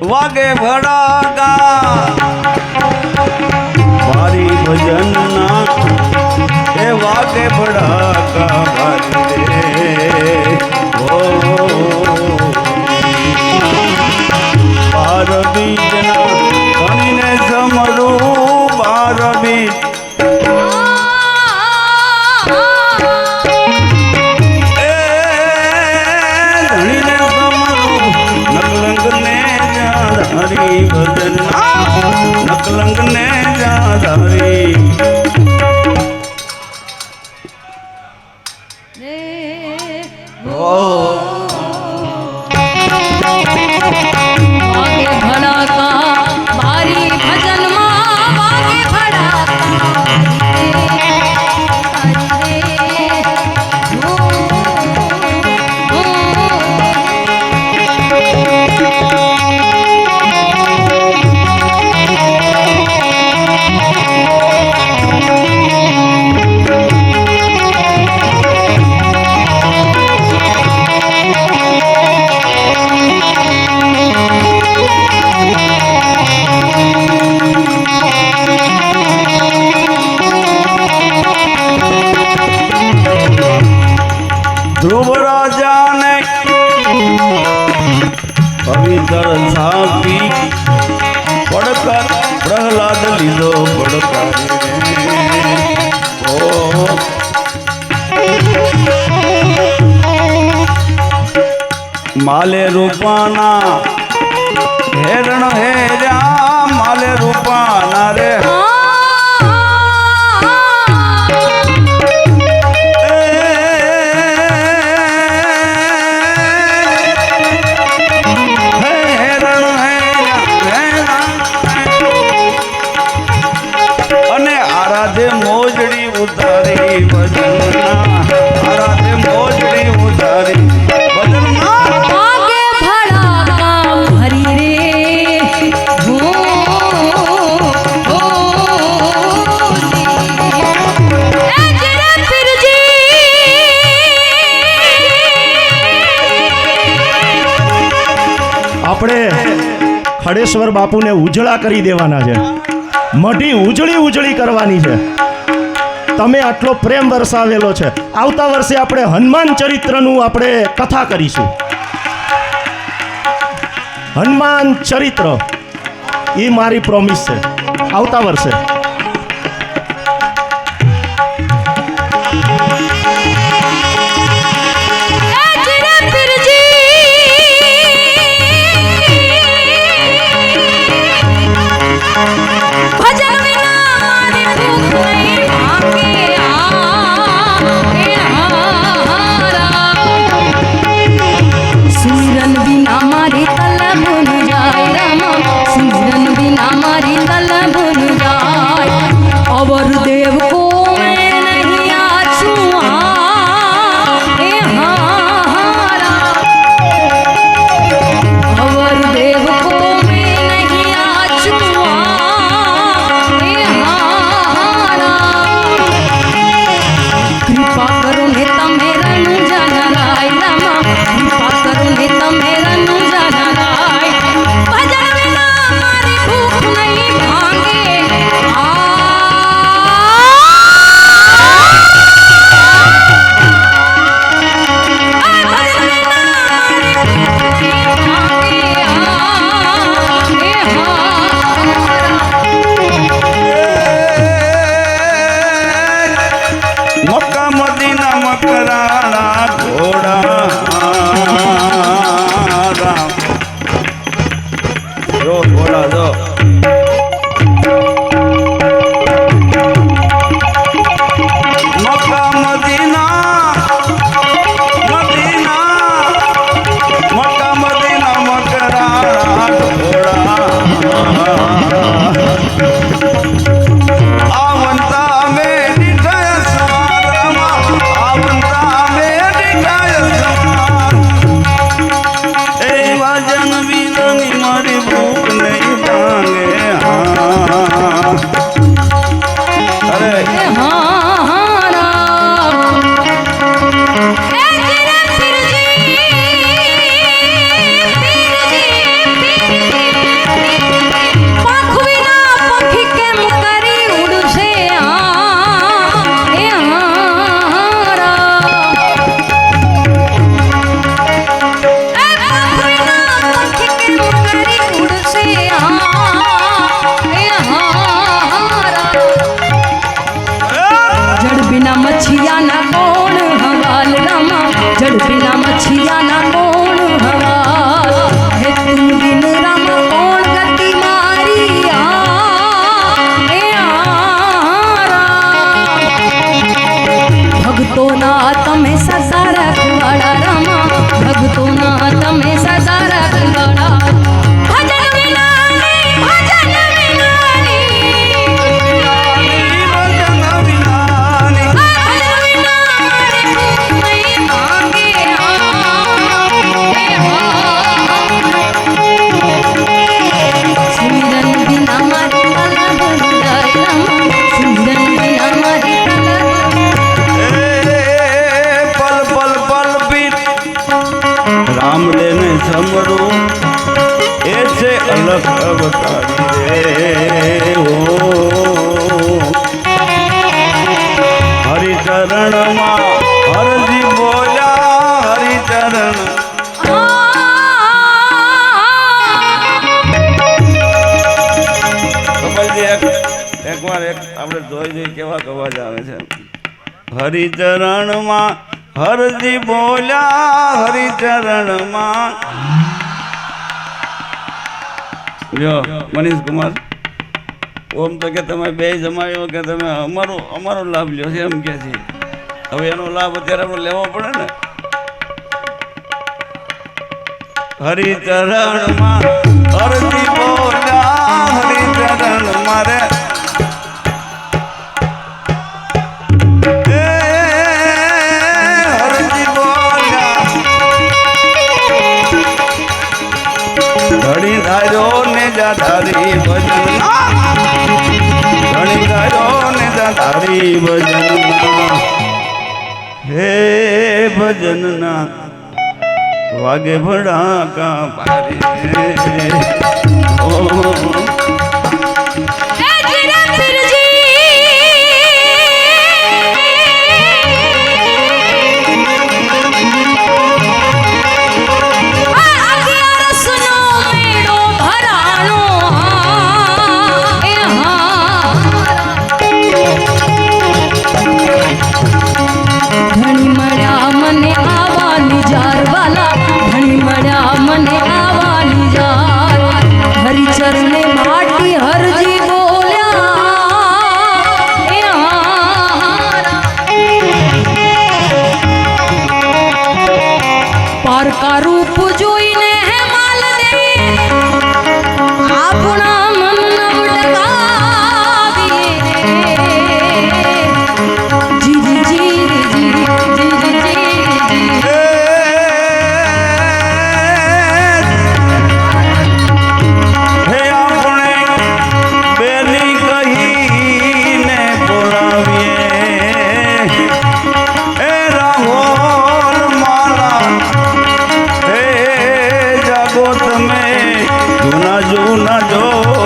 વાગે ભડાકા ભારી ભજન ના એ વાગે ભડાકા ભારી રે ઓ બાર બીજ ના ધણીને સમરું બાર બીજ हरी भजन नकलंग ने जाधारी वागे भड़ाका भारी भजन मां वागे ध्रुव राजा ने पवित्र छापी पड़कर प्रहलाद लीधो पड़कारी माले रूपाना हेरण हेरा माले रूपाना रे आराधे मोजड़ी उतारी भजन आराधे मोजड़ी उतारी भजन वागे भड़ाका भरी रे हो ए जरा फिर जी આપણે ખડેશ્વર બાપુને ઉજળા કરી દેવાના છે મઢી ઉજળી ઉજળી કરવાની છે તમે આટલો પ્રેમ વરસાવેલો છે આવતા વર્ષે આપણે હનુમાન ચરિત્રનું આપણે કથા કરીશું હનુમાન ચરિત્ર એ મારી પ્રોમિસ છે આવતા વર્ષે છે અલગ અવતારી રે ઓ હરિચરણમાં હરજી બોલ્યા હરિચરણ એકવાર આપણે જોઈ કેવા અવાજ આવે છે હરિચરણમાં હરજી બોલ્યા હરિચરણમાં જો મનીષ કુમાર ઓમ તો કે તમે બે જમાયો કે તમે અમારો લાભ લ્યો છે એમ કે છે હવે એનો લાભ અત્યારે આપણે લેવો પડે ને હરિચરણમાં હરજી બોલ્યા હરિચરણ મારે હરજી બોલ્યા ઘડી ધાર્યો ને જા તારી ભજન ઘણી ધાર્યો ને જા તારી ભજન હે ભજનના વાગે ભડાકા પારે ઓ હરિચરણે માટી હરજી બોલ્યા પારકા રૂપ જોઈને માલ દે આપણા મન નવડગાવીએ જી જી જી જૂના જો